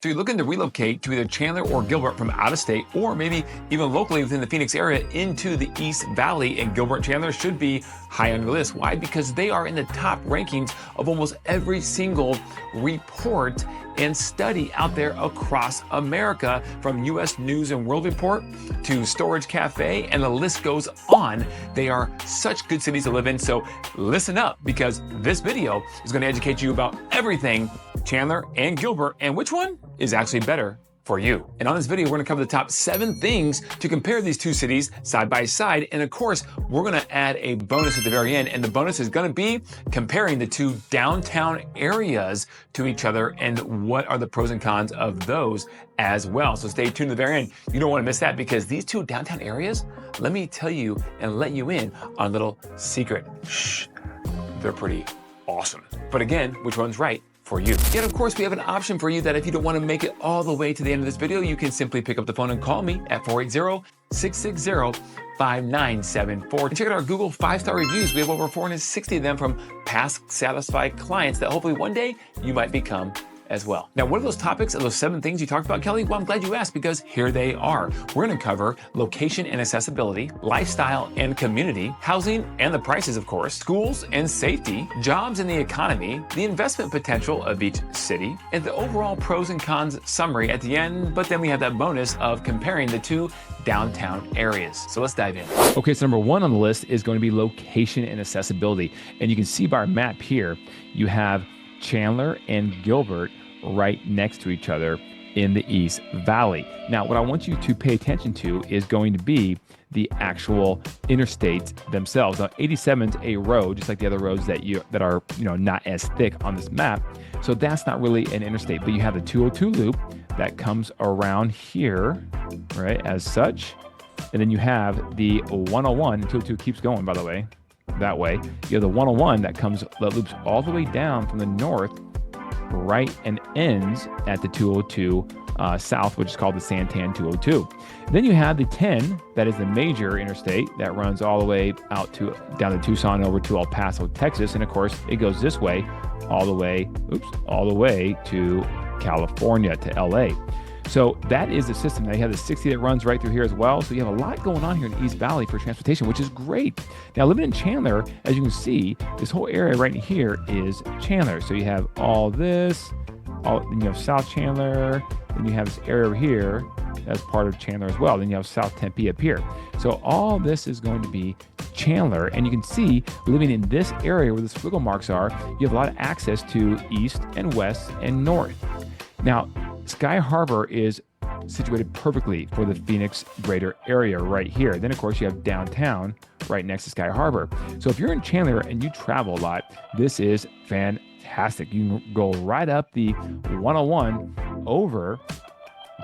So you're looking to relocate to either Chandler or Gilbert from out of state, or maybe even locally within the Phoenix area into the East Valley, and Gilbert and Chandler should be high on your list. Why? Because they are in the top rankings of almost every single report and study out there across America, from US News and World Report to Storage Cafe, and the list goes on. They are such good cities to live in, so listen up, because this video is going to educate you about everything Chandler and Gilbert, and which one is actually better for you. And on this video, we're gonna cover the top 7 things to compare these two cities side by side. And of course, we're gonna add a bonus at the very end. And the bonus is gonna be comparing the two downtown areas to each other and what are the pros and cons of those as well. So stay tuned to the very end. You don't wanna miss that, because these two downtown areas, let me tell you and let you in on a little secret. Shh, they're pretty awesome. But again, which one's right for you? Yet of course, we have an option for you that if you don't want to make it all the way to the end of this video, you can simply pick up the phone and call me at 480-660-5974. And check out our Google 5-star reviews. We have over 460 of them from past satisfied clients that hopefully one day you might become as well. Now, what are those topics of those 7 things you talked about, Kelly? Well, I'm glad you asked, because here they are. We're gonna cover location and accessibility, lifestyle and community, housing and the prices, of course, schools and safety, jobs and the economy, the investment potential of each city, and the overall pros and cons summary at the end. But then we have that bonus of comparing the two downtown areas. So let's dive in. Okay, so number 1 on the list is going to be location and accessibility. And you can see by our map here, you have Chandler and Gilbert right next to each other in the East Valley. Now, what I want you to pay attention to is going to be the actual interstates themselves. Now, 87 is a road, just like the other roads that are not as thick on this map. So that's not really an interstate, but you have the 202 loop that comes around here, right, as such. And then you have the 101, 202 keeps going, by the way, that way. You have the 101 that loops all the way down from the north, right, and ends at the 202 south, which is called the Santan 202. Then you have the 10, that is the major interstate that runs all the way down to Tucson over to El Paso, Texas, and of course it goes this way all the way to California, to LA. So that is the system. Now you have the 60 that runs right through here as well. So you have a lot going on here in the East Valley for transportation, which is great. Now living in Chandler, as you can see, this whole area right here is Chandler. So you have all this, then you have South Chandler, then you have this area over here that's part of Chandler as well. Then you have South Tempe up here. So all this is going to be Chandler, and you can see living in this area where the squiggle marks are, you have a lot of access to east and west and north. Now, Sky Harbor is situated perfectly for the Phoenix greater area right here. Then, of course, you have downtown right next to Sky Harbor. So if you're in Chandler and you travel a lot, this is fantastic. You can go right up the 101 over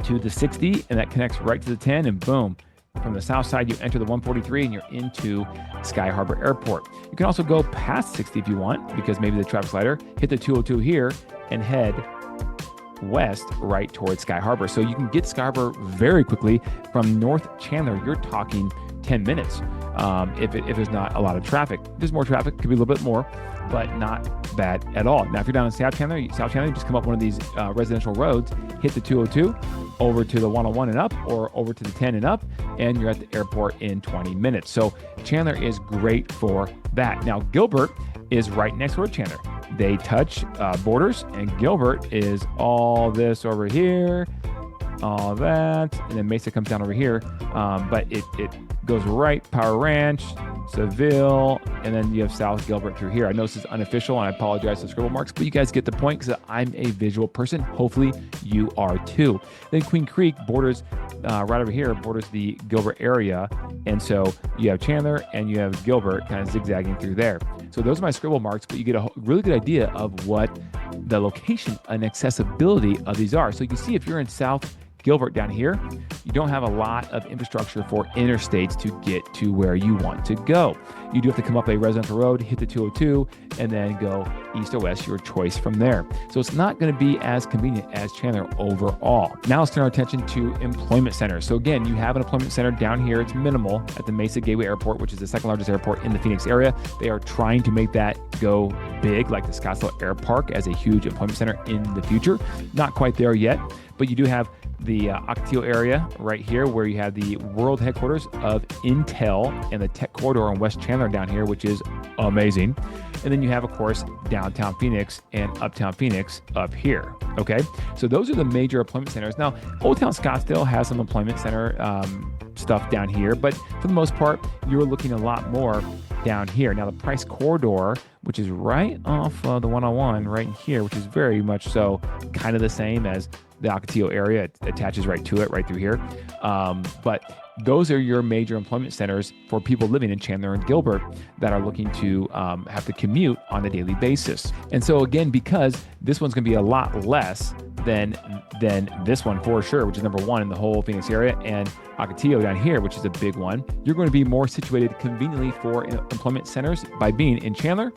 to the 60, and that connects right to the 10, and boom. From the south side, you enter the 143 and you're into Sky Harbor Airport. You can also go past 60 if you want, because maybe the traffic's lighter, hit the 202 here and head west right towards Sky Harbor. So you can get Sky Harbor very quickly from North Chandler. You're talking 10 minutes if there's not a lot of traffic. There's more traffic, could be a little bit more, but not bad at all. Now, if you're down in South Chandler, you just come up one of these residential roads, hit the 202, over to the 101 and up, or over to the 10 and up, and you're at the airport in 20 minutes. So Chandler is great for that. Now, Gilbert is right next door to Chandler. They touch borders, and Gilbert is all this over here, all that, and then Mesa comes down over here, but it goes right, Power Ranch, Seville, and then you have South Gilbert through here. I know this is unofficial, and I apologize for the scribble marks, but you guys get the point, because I'm a visual person. Hopefully you are too. Then Queen Creek borders right over here, borders the Gilbert area, and so you have Chandler and you have Gilbert kind of zigzagging through there. So those are my scribble marks, but you get a really good idea of what the location and accessibility of these are. So you can see if you're in South Gilbert down here, you don't have a lot of infrastructure for interstates to get to where you want to go. You do have to come up a residential road, hit the 202, and then go east or west, your choice from there. So it's not going to be as convenient as Chandler overall. Now let's turn our attention to employment centers. So again, you have an employment center down here. It's minimal at the Mesa Gateway Airport, which is the second largest airport in the Phoenix area. They are trying to make that go big, like the Scottsdale Air Park, as a huge employment center in the future. Not quite there yet, but you do have the Ocotillo area right here, where you have the world headquarters of Intel and the tech corridor in West Chandler down here, which is amazing. And then you have, of course, downtown Phoenix and uptown Phoenix up here. Okay, so those are the major employment centers. Now, Old Town Scottsdale has some employment center stuff down here, but for the most part, you're looking a lot more down here. Now, the Price Corridor, which is right off the 101 right here, which is very much so kind of the same as the Ocotillo area. It attaches right to it, right through here. But those are your major employment centers for people living in Chandler and Gilbert that are looking to have to commute on a daily basis. And so again, because this one's going to be a lot less than this one for sure, which is number one in the whole Phoenix area, and Ocotillo down here, which is a big one, you're going to be more situated conveniently for employment centers by being in Chandler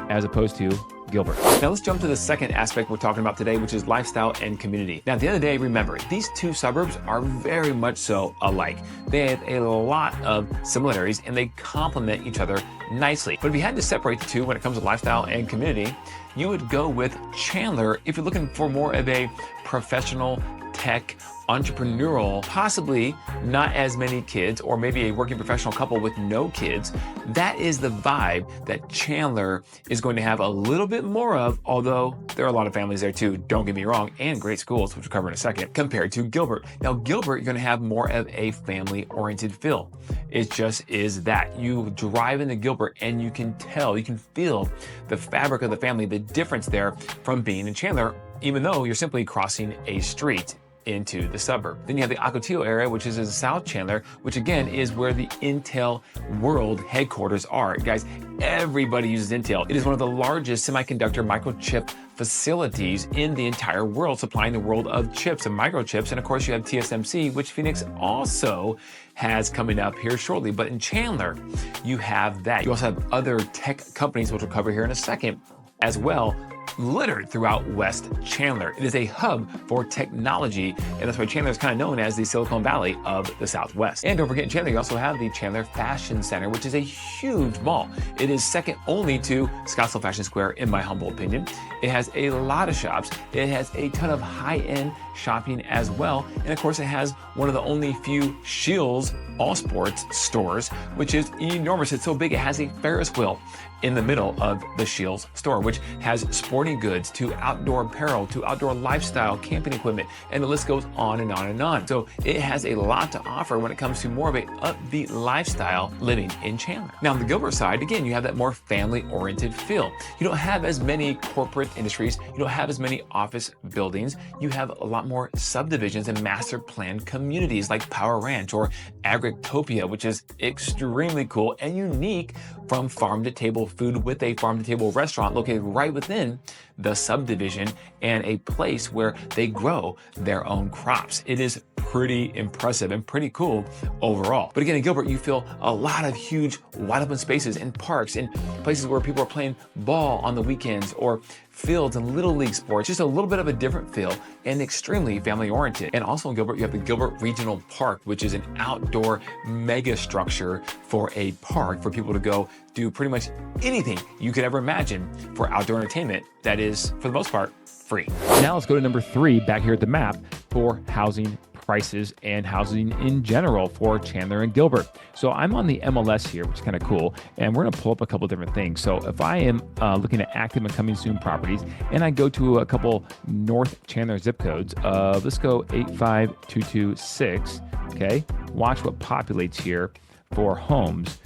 as opposed to Gilbert. Now let's jump to the second aspect we're talking about today, which is lifestyle and community. Now at the end of the day, remember, these two suburbs are very much so alike. They have a lot of similarities and they complement each other nicely. But if you had to separate the two when it comes to lifestyle and community, you would go with Chandler if you're looking for more of a professional tech entrepreneurial, possibly not as many kids, or maybe a working professional couple with no kids. That is the vibe that Chandler is going to have a little bit more of, although there are a lot of families there too, don't get me wrong, and great schools, which we'll cover in a second, compared to Gilbert. Now, Gilbert, you're going to have more of a family-oriented feel. It just is that. You drive into Gilbert and you can tell, you can feel the fabric of the family, the difference there from being in Chandler, even though you're simply crossing a street into the suburb. Then you have the Ocotillo area, which is in South Chandler, which again is where the Intel world headquarters are. Guys, everybody uses Intel. It is one of the largest semiconductor microchip facilities in the entire world, supplying the world of chips and microchips. And of course you have TSMC, which Phoenix also has coming up here shortly. But in Chandler, you have that. You also have other tech companies, which we'll cover here in a second, as well, littered throughout West Chandler. It is a hub for technology, and that's why Chandler is kind of known as the Silicon Valley of the Southwest. And don't forget, in Chandler, you also have the Chandler Fashion Center, which is a huge mall. It is second only to Scottsdale Fashion Square, in my humble opinion. It has a lot of shops. It has a ton of high-end shopping as well. And of course, it has one of the only few Scheels all sports stores, which is enormous. It's so big, it has a Ferris wheel in the middle of the Scheels store, which has sporting goods to outdoor apparel to outdoor lifestyle, camping equipment, and the list goes on and on and on. So it has a lot to offer when it comes to more of a upbeat lifestyle living in Chandler. Now on the Gilbert side, again, you have that more family-oriented feel. You don't have as many corporate industries. You don't have as many office buildings. You have a lot more subdivisions and master planned communities like Power Ranch or Agrictopia, which is extremely cool and unique, from farm to table food with a farm to table restaurant located right within the subdivision and a place where they grow their own crops. It is pretty impressive and pretty cool overall. But again, in Gilbert, you feel a lot of huge wide open spaces and parks and places where people are playing ball on the weekends, or fields and little league sports. Just a little bit of a different feel and extremely family oriented. And also in Gilbert, you have the Gilbert Regional Park, which is an outdoor mega structure for a park for people to go do pretty much anything you could ever imagine for outdoor entertainment that is, for the most part, free. Now let's go to number 3 back here at the map for housing prices and housing in general for Chandler and Gilbert. So I'm on the MLS here, which is kind of cool, and we're going to pull up a couple different things. So if I am looking at active and coming soon properties, and I go to a couple North Chandler zip codes of, let's go 85226, okay, watch what populates here for homes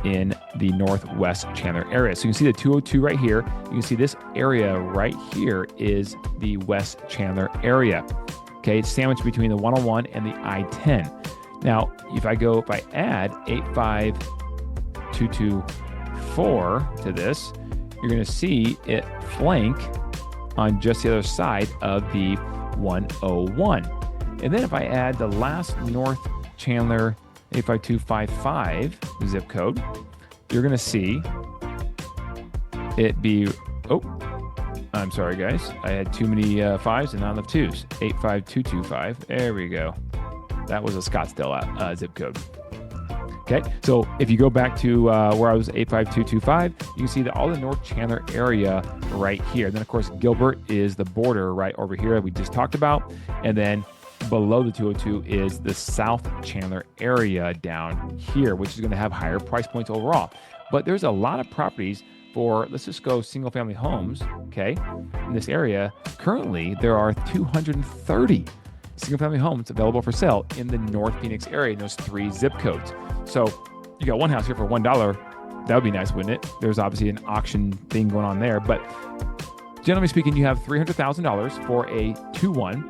in the Northwest Chandler area. So you can see the 202 right here. You can see this area right here is the West Chandler area. Okay, it's sandwiched between the 101 and the I-10. Now, if I add 85224 to this, you're going to see it flank on just the other side of the 101. And then if I add the last North Chandler 85255 zip code, you're going to see it be, oh, I'm sorry, guys. I had too many fives and not enough twos. 85225. There we go. That was a Scottsdale zip code. Okay, so if you go back to where I was, 85225, you can see that all the North Chandler area right here. Then, of course, Gilbert is the border right over here that we just talked about. And then below the 202 is the South Chandler area down here, which is going to have higher price points overall. But there's a lot of properties for, let's just go single family homes, okay, in this area. Currently, there are 230 single family homes available for sale in the North Phoenix area in those 3 zip codes. So you got one house here for $1. That would be nice, wouldn't it? There's obviously an auction thing going on there, but generally speaking, you have $300,000 for a 2-1,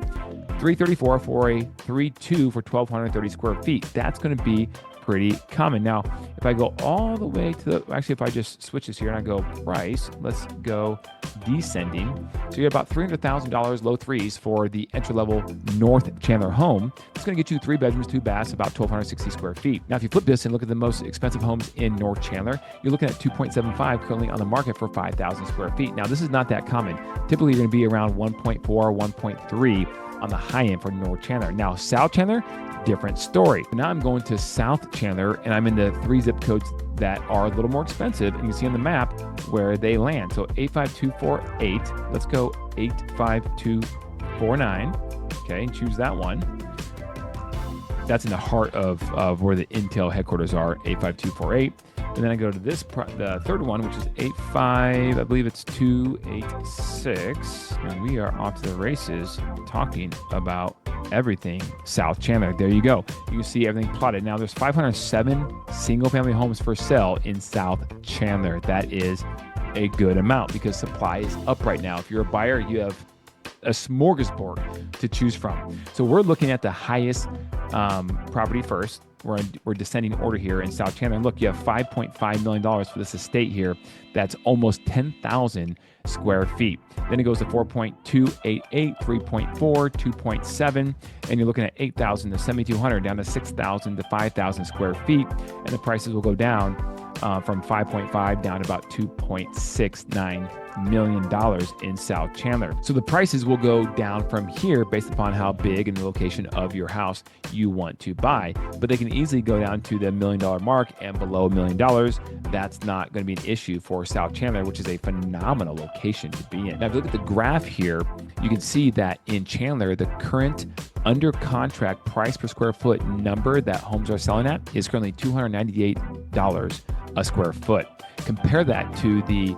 $334,000 for a 3-2 for 1,230 square feet. That's going to be pretty common. Now, if I go all the way to the, actually, if I just switch this here and I go price, let's go descending. So you're about $300,000, low threes for the entry-level North Chandler home. It's going to get you 3 bedrooms, 2 baths, about 1,260 square feet. Now, if you flip this and look at the most expensive homes in North Chandler, you're looking at 2.75 currently on the market for 5,000 square feet. Now, this is not that common. Typically, you're going to be around 1.4, 1.3 on the high end for North Chandler. Now, South Chandler, different story. Now I'm going to South Chandler and I'm in the 3 zip codes that are a little more expensive, and you can see on the map where they land. So 85248, let's go 85249, okay, and choose that one. That's in the heart of where the Intel headquarters are, 85248. And then I go to this, the third one, which is 85, I believe it's 286. And we are off to the races talking about everything South Chandler. There you go. You can see everything plotted. Now there's 507 single family homes for sale in South Chandler. That is a good amount because supply is up right now. If you're a buyer, you have a smorgasbord to choose from. So we're looking at the highest property first. We're descending order here in South Chandler. And look, you have $5.5 million for this estate here. That's almost 10,000 square feet. Then it goes to 4.288, 3.4, 2.7, and you're looking at 8,000 to 7,200, down to 6,000 to 5,000 square feet. And the prices will go down from 5.5 down to about $2.69 million in South Chandler. So the prices will go down from here based upon how big and the location of your house you want to buy. But they can easily go down to the $1 million mark and below $1 million. That's not going to be an issue for South Chandler, which is a phenomenal location to be in. Now, if you look at the graph here, you can see that in Chandler, the current under contract price per square foot number that homes are selling at is currently $298 a square foot. Compare that to the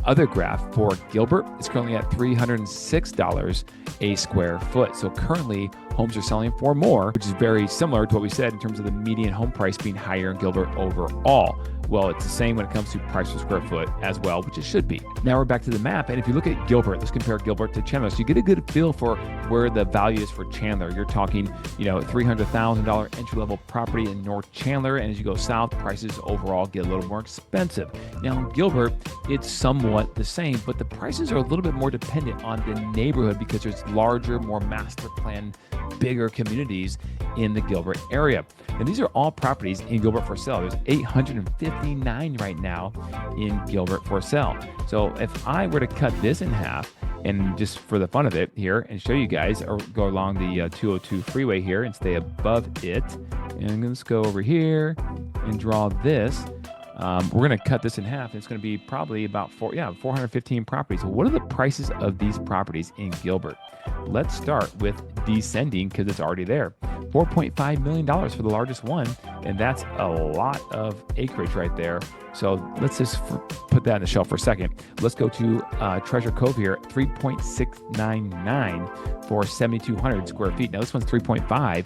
other graph for Gilbert. It's currently at $306 a square foot. So currently homes are selling for more, which is very similar to what we said in terms of the median home price being higher in Gilbert overall. Well, it's the same when it comes to price per square foot as well, which it should be. Now we're back to the map. And if you look at Gilbert, let's compare Gilbert to Chandler. So you get a good feel for where the value is for Chandler. You're talking, $300,000 entry-level property in North Chandler. And as you go south, prices overall get a little more expensive. Now in Gilbert, it's somewhat the same, but the prices are a little bit more dependent on the neighborhood because there's larger, more master plan, bigger communities in the Gilbert area. And these are all properties in Gilbert for sale. There's 859 right now in Gilbert for sale. So if I were to cut this in half, and just for the fun of it here, and show you guys, or go along the 202 freeway here and stay above it, and let's go over here and draw this. We're going to cut this in half. It's going to be probably about 415 properties. So what are the prices of these properties in Gilbert? Let's start with descending because it's already there. $4.5 million for the largest one, and that's a lot of acreage right there. So let's just put that on the shelf for a second. Let's go to Treasure Cove here, 3.699 for 7,200 square feet. Now this one's 3.5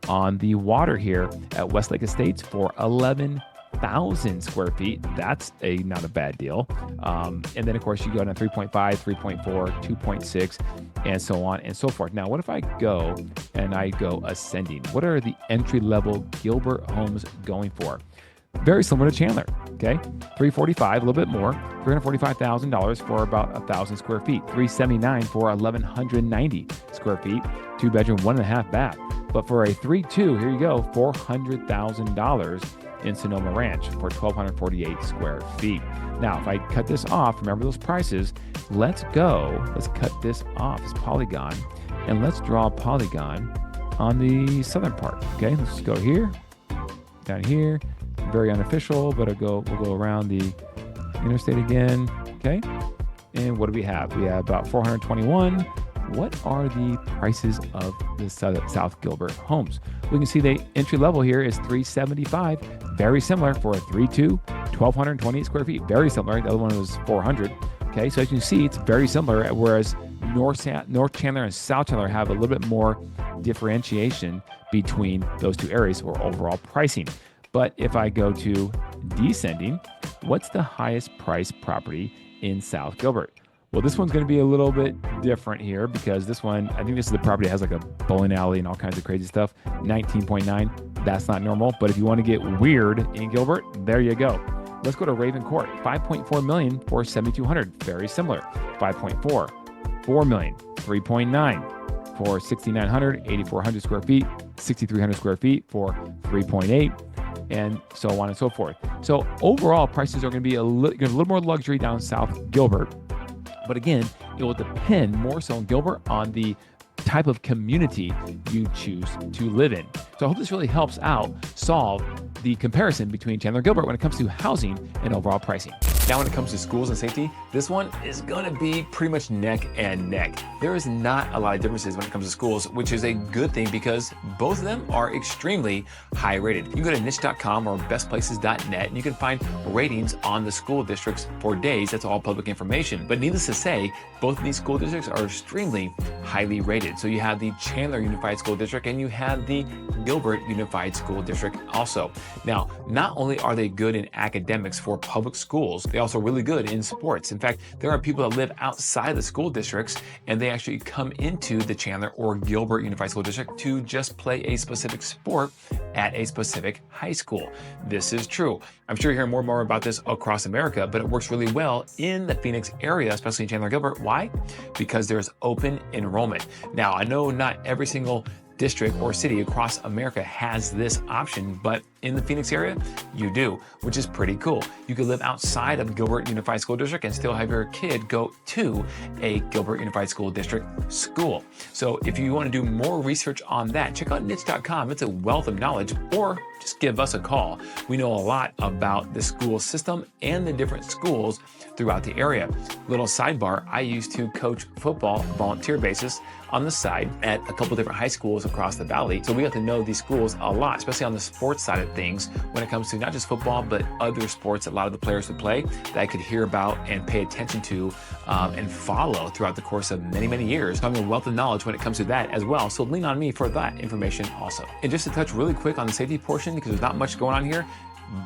on the water here at Westlake Estates for 11,000 square feet. That's not a bad deal. And then of course you go down 3.5, 3.4, 2.6, and so on and so forth. Now, what if I go and I go ascending? What are the entry-level Gilbert homes going for? Very similar to Chandler, okay? 345, a little bit more, $345,000 for about 1,000 square feet, 379 for 1,190 square feet, 2-bedroom, 1.5 bath. But for a 3.2, here you go, $400,000 in Sonoma Ranch for 1,248 square feet. Now, if I cut this off, remember those prices, let's cut this off, this polygon, and let's draw a polygon on the southern part, okay? Let's go here, down here, very unofficial, but we'll go around the interstate again, okay? And what do we have? We have about 421. What are the prices of the South Gilbert homes? We can see the entry level here is 375, very similar for a 3.2, 1,228 square feet, very similar. The other one was 400. Okay, so as you can see, it's very similar, whereas North Chandler and South Chandler have a little bit more differentiation between those two areas or overall pricing. But if I go to descending, what's the highest priced property in South Gilbert? Well, this one's going to be a little bit different here because this one, I think this is the property that has like a bowling alley and all kinds of crazy stuff. 19.9, that's not normal. But if you want to get weird in Gilbert, there you go. Let's go to Raven Court, 5.4 million for 7,200, very similar. 5.4, 4 million, 3.9 for 6,900, 8,400 square feet, 6,300 square feet for 3.8, and so on and so forth. So overall, prices are going to be a little more luxury down South Gilbert. But again, it will depend more so in Gilbert on the type of community you choose to live in. So I hope this really helps out solve the comparison between Chandler and Gilbert when it comes to housing and overall pricing. Now, when it comes to schools and safety, this one is going to be pretty much neck and neck. There is not a lot of differences when it comes to schools, which is a good thing because both of them are extremely high rated. You can go to niche.com or bestplaces.net and you can find ratings on the school districts for days. That's all public information. But needless to say, both of these school districts are extremely highly rated. So you have the Chandler Unified School District and you have the Gilbert Unified School District also. Now, not only are they good in academics for public schools, they're also really good in sports. In fact, there are people that live outside the school districts and they actually come into the Chandler or Gilbert Unified School District to just play a specific sport at a specific high school. This is true. I'm sure you're hearing more and more about this across America, but it works really well in the Phoenix area, especially in Chandler and Gilbert. Why? Because there's open enrollment. Now, I know not every single district or city across America has this option, but in the Phoenix area, you do, which is pretty cool. You could live outside of Gilbert Unified School District and still have your kid go to a Gilbert Unified School District school. So if you want to do more research on that, check out niche.com. It's a wealth of knowledge, or just give us a call. We know a lot about the school system and the different schools throughout the area. Little sidebar, I used to coach football volunteer basis on the side at a couple different high schools across the valley. So we got to know these schools a lot, especially on the sports side of things when it comes to not just football, but other sports that a lot of the players would play that I could hear about and pay attention to and follow throughout the course of many, many years. So I'm a wealth of knowledge when it comes to that as well. So lean on me for that information also. And just to touch really quick on the safety portion, because there's not much going on here,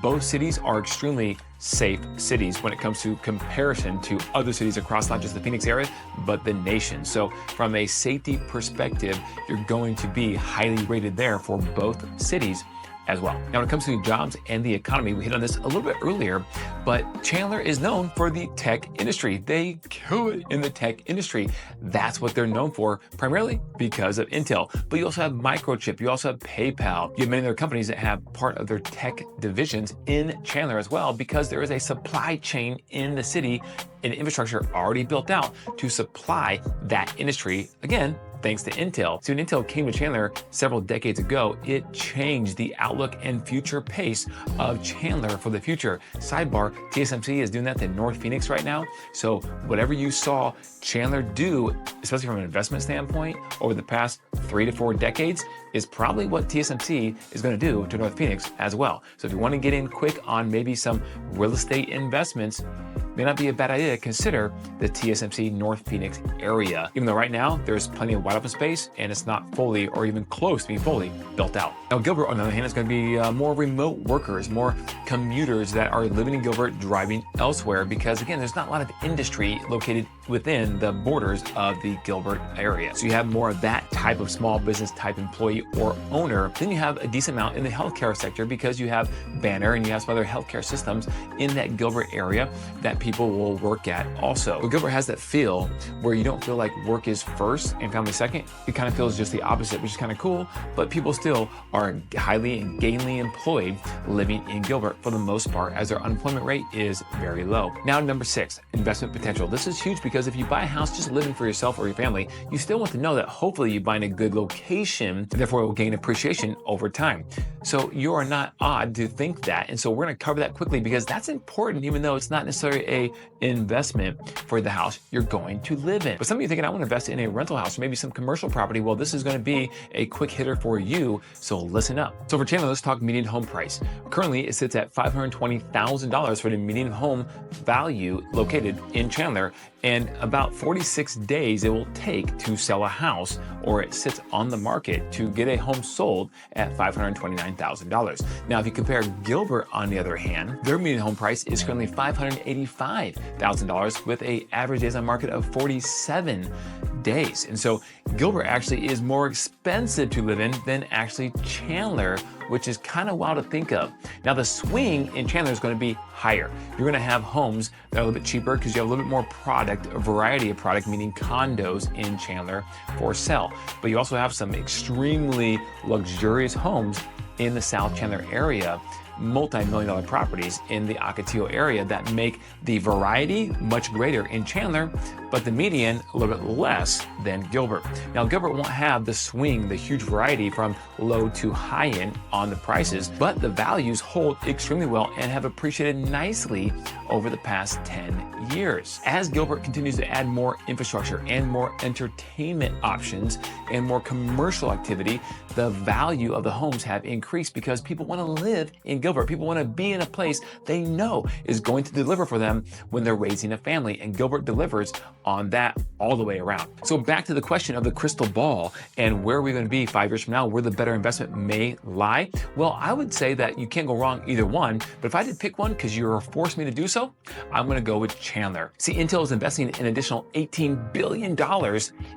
both cities are extremely safe cities when it comes to comparison to other cities across not just the Phoenix area, but the nation. So from a safety perspective, you're going to be highly rated there for both cities as well. Now, when it comes to jobs and the economy, we hit on this a little bit earlier, but Chandler is known for the tech industry. They kill it in the tech industry. That's what they're known for, primarily because of Intel. But you also have Microchip, you also have PayPal. You have many other companies that have part of their tech divisions in Chandler as well, because there is a supply chain in the city and infrastructure already built out to supply that industry. Again, thanks to Intel. So when Intel came to Chandler several decades ago, it changed the outlook and future pace of Chandler for the future. Sidebar, TSMC is doing that to North Phoenix right now. So whatever you saw Chandler do, especially from an investment standpoint, over the past 3 to 4 decades, is probably what TSMC is going to do to North Phoenix as well. So if you want to get in quick on maybe some real estate investments, may not be a bad idea to consider the TSMC North Phoenix area, even though right now there's plenty of wide open space and it's not fully or even close to being fully built out. Now, Gilbert, on the other hand, is going to be more remote workers, more commuters that are living in Gilbert, driving elsewhere, because again, there's not a lot of industry located within the borders of the Gilbert area. So you have more of that type of small business type employee or owner. Then you have a decent amount in the healthcare sector because you have Banner and you have some other healthcare systems in that Gilbert area that people will work at also. But Gilbert has that feel where you don't feel like work is first and family second. It kind of feels just the opposite, which is kind of cool, but people still are highly and gainfully employed living in Gilbert for the most part, as their unemployment rate is very low. Now, number 6, investment potential. This is huge because if you buy a house just living for yourself or your family, you still want to know that hopefully you buy in a good location, and therefore it will gain appreciation over time. So you are not odd to think that. And so we're going to cover that quickly because that's important, even though it's not necessarily a investment for the house you're going to live in. But some of you thinking, I want to invest in a rental house or maybe some commercial property. Well, this is going to be a quick hitter for you. So listen up. So for Chandler, let's talk median home price. Currently, it sits at $520,000 for the median home value located in Chandler, and about 46 days it will take to sell a house, or it sits on the market to get a home sold at $529,000. Now, if you compare Gilbert, on the other hand, their median home price is currently $585,000 with an average days on market of 47 days. And so Gilbert actually is more expensive to live in than actually Chandler, which is kind of wild to think of. Now, the swing in Chandler is going to be higher. You're going to have homes that are a little bit cheaper because you have a little bit more product, a variety of product, meaning condos in Chandler for sale. But you also have some extremely luxurious homes in the South Chandler area, multi-million-dollar properties in the Ocotillo area that make the variety much greater in Chandler, but the median a little bit less than Gilbert. Now, Gilbert won't have the swing, the huge variety from low to high end on the prices, but the values hold extremely well and have appreciated nicely over the past 10 years. As Gilbert continues to add more infrastructure and more entertainment options and more commercial activity, the value of the homes have increased because people want to live in Gilbert. People want to be in a place they know is going to deliver for them when they're raising a family, and Gilbert delivers on that all the way around. So back to the question of the crystal ball and where are we going to be 5 years from now, where the better investment may lie. Well, I would say that you can't go wrong either one, but if I did pick one because you're forced me to do so, I'm going to go with Chandler. See, Intel is investing an additional $18 billion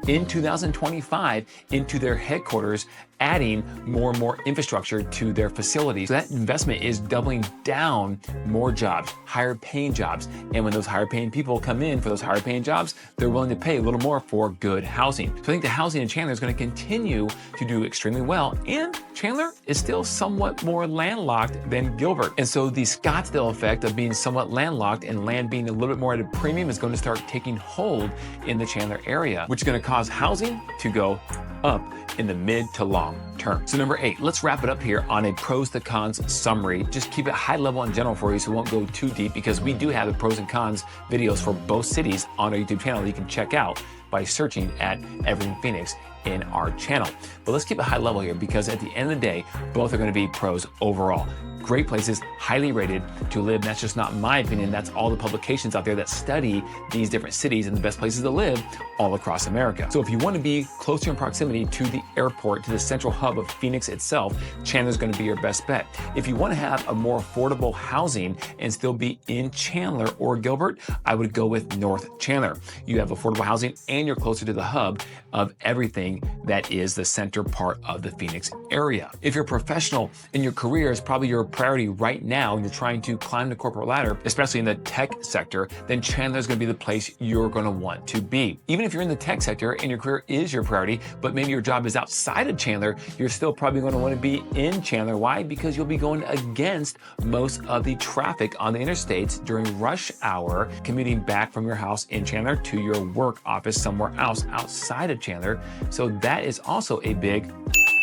in 2025 into their headquarters, adding more and more infrastructure to their facilities. So that investment is doubling down more jobs, higher paying jobs. And when those higher paying people come in for those higher paying jobs, they're willing to pay a little more for good housing. So I think the housing in Chandler is going to continue to do extremely well. And Chandler is still somewhat more landlocked than Gilbert. And so the Scottsdale effect of being somewhat landlocked and land being a little bit more at a premium is going to start taking hold in the Chandler area, which is going to cause housing to go up in the mid to long term. So number 8, let's wrap it up here on a pros to cons summary. Just keep it high level in general for you so we won't go too deep, because we do have the pros and cons videos for both cities on our YouTube channel that you can check out by searching at Everything Phoenix in our channel. But let's keep it high level here, because at the end of the day, both are going to be pros overall. Great places, highly rated to live. And that's just not my opinion. That's all the publications out there that study these different cities and the best places to live all across America. So if you want to be closer in proximity to the airport, to the central hub of Phoenix itself, Chandler is going to be your best bet. If you want to have a more affordable housing and still be in Chandler or Gilbert, I would go with North Chandler. You have affordable housing and you're closer to the hub of everything that is the center part of the Phoenix area. If you're a professional and your career is probably your priority right now and you're trying to climb the corporate ladder, especially in the tech sector, then Chandler is going to be the place you're going to want to be. Even if you're in the tech sector and your career is your priority, but maybe your job is outside of Chandler, you're still probably going to want to be in Chandler. Why? Because you'll be going against most of the traffic on the interstates during rush hour, commuting back from your house in Chandler to your work office somewhere else outside of Chandler. So that is also a big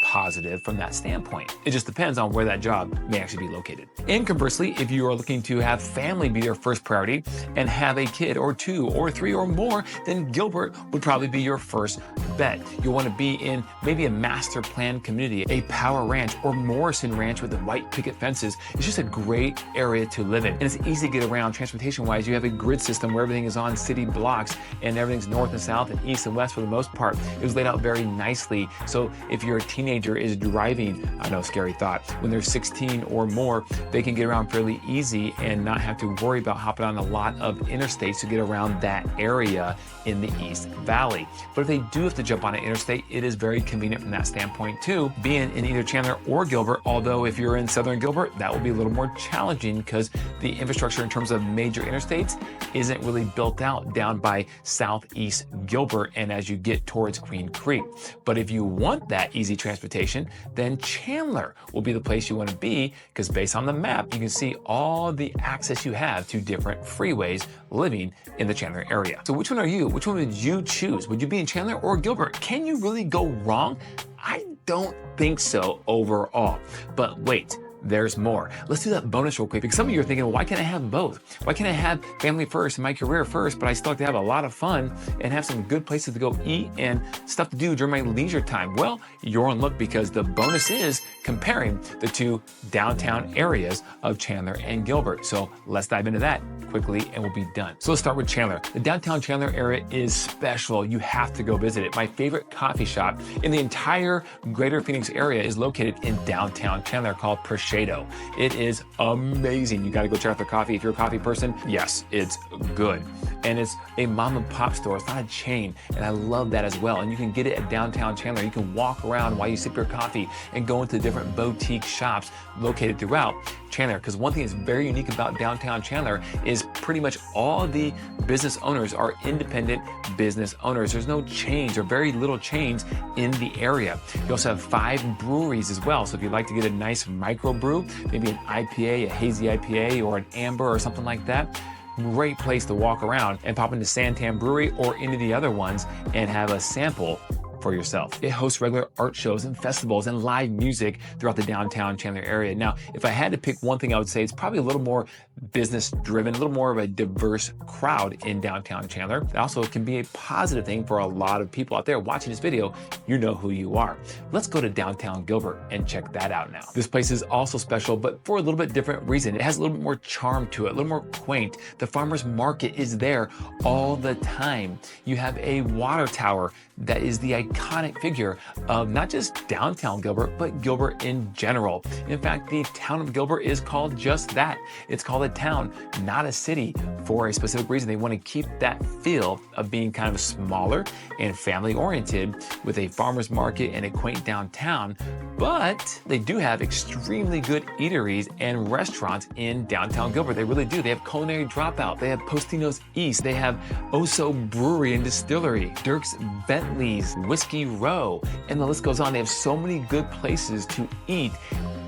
positive from that standpoint. It just depends on where that job may actually be located. And conversely, if you are looking to have family be your first priority and have a kid or 2 or 3 or more, then Gilbert would probably be your first bet you'll want to be in maybe a master plan community, a power ranch, or Morrison Ranch with the white picket fences. It's just a great area to live in. And it's easy to get around transportation-wise. You have a grid system where everything is on city blocks and everything's north and south and east and west for the most part. It was laid out very nicely. So if your teenager is driving, I know, scary thought, when they're 16 or more, they can get around fairly easy and not have to worry about hopping on a lot of interstates to get around that area in the East Valley. But if they do have to jump on an interstate, it is very convenient from that standpoint too, being in either Chandler or Gilbert. Although if you're in southern Gilbert, that will be a little more challenging because the infrastructure in terms of major interstates isn't really built out down by southeast Gilbert and as you get towards Queen Creek. But if you want that easy transportation, then Chandler will be the place you want to be, because based on the map, you can see all the access you have to different freeways living in the Chandler area. So which one are you? Which one would you choose? Would you be in Chandler or Gilbert? Can you really go wrong? I don't think so overall. But wait, there's more. Let's do that bonus real quick, because some of you are thinking, well, why can't I have both? Why can't I have family first and my career first, but I still like to have a lot of fun and have some good places to go eat and stuff to do during my leisure time? Well, you're on luck, because the bonus is comparing the two downtown areas of Chandler and Gilbert. So let's dive into that quickly and we'll be done. So let's start with Chandler. The downtown Chandler area is special. You have to go visit it. My favorite coffee shop in the entire greater Phoenix area is located in downtown Chandler, called Prosciutto. It is amazing. You got to go check out their coffee. If you're a coffee person, yes, it's good. And it's a mom and pop store. It's not a chain. And I love that as well. And you can get it at downtown Chandler. You can walk around while you sip your coffee and go into different boutique shops located throughout Chandler. Because one thing that's very unique about downtown Chandler is pretty much all the business owners are independent business owners. There's no chains or very little chains in the area. You also have 5 breweries as well. So if you'd like to get a nice micro brew, maybe an IPA, a hazy IPA, or an amber or something like that, great place to walk around and pop into Santan Brewery or any of the other ones and have a sample for yourself. It hosts regular art shows and festivals and live music throughout the downtown Chandler area. Now, if I had to pick one thing, I would say it's probably a little more business driven, a little more of a diverse crowd in downtown Chandler. It also can be a positive thing for a lot of people out there watching this video. You know who you are. Let's go to downtown Gilbert and check that out now. This place is also special, but for a little bit different reason. It has a little bit more charm to it, a little more quaint. The farmer's market is there all the time. You have a water tower that is the iconic figure of not just downtown Gilbert, but Gilbert in general. In fact, the town of Gilbert is called just that. It's called a town, not a city, for a specific reason. They want to keep that feel of being kind of smaller and family oriented with a farmer's market and a quaint downtown, but they do have extremely good eateries and restaurants in downtown Gilbert. They really do. They have Culinary Dropout. They have Postino's East. They have Oso Brewery and Distillery, Dirk's Bentley's, Whiskey Row, and the list goes on. They have so many good places to eat,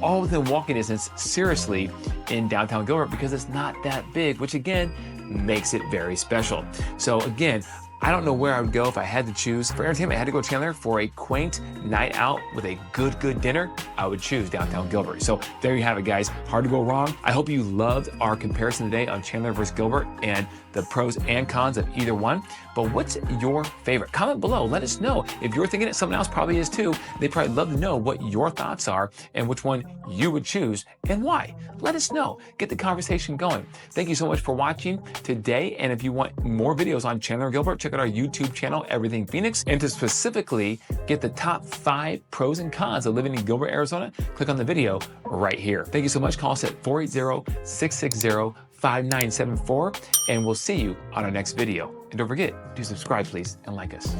all within walking distance, seriously, in downtown Gilbert, because it's not that big, which again makes it very special. So again, I don't know where I would go if I had to choose. For entertainment, I had to go to Chandler. For a quaint night out with a good dinner, I would choose downtown Gilbert. So there you have it, guys. Hard to go wrong. I hope you loved our comparison today on Chandler versus Gilbert and the pros and cons of either one. But what's your favorite? Comment below. Let us know. If you're thinking it, someone else probably is too. They'd probably love to know what your thoughts are and which one you would choose and why. Let us know. Get the conversation going. Thank you so much for watching today. And if you want more videos on Chandler and Gilbert, check out our YouTube channel, Everything Phoenix. And to specifically get the top 5 pros and cons of living in Gilbert, Arizona, click on the video right here. Thank you so much. Call us at 480-660-5974, and we'll see you on our next video. And don't forget to subscribe, please, and like us.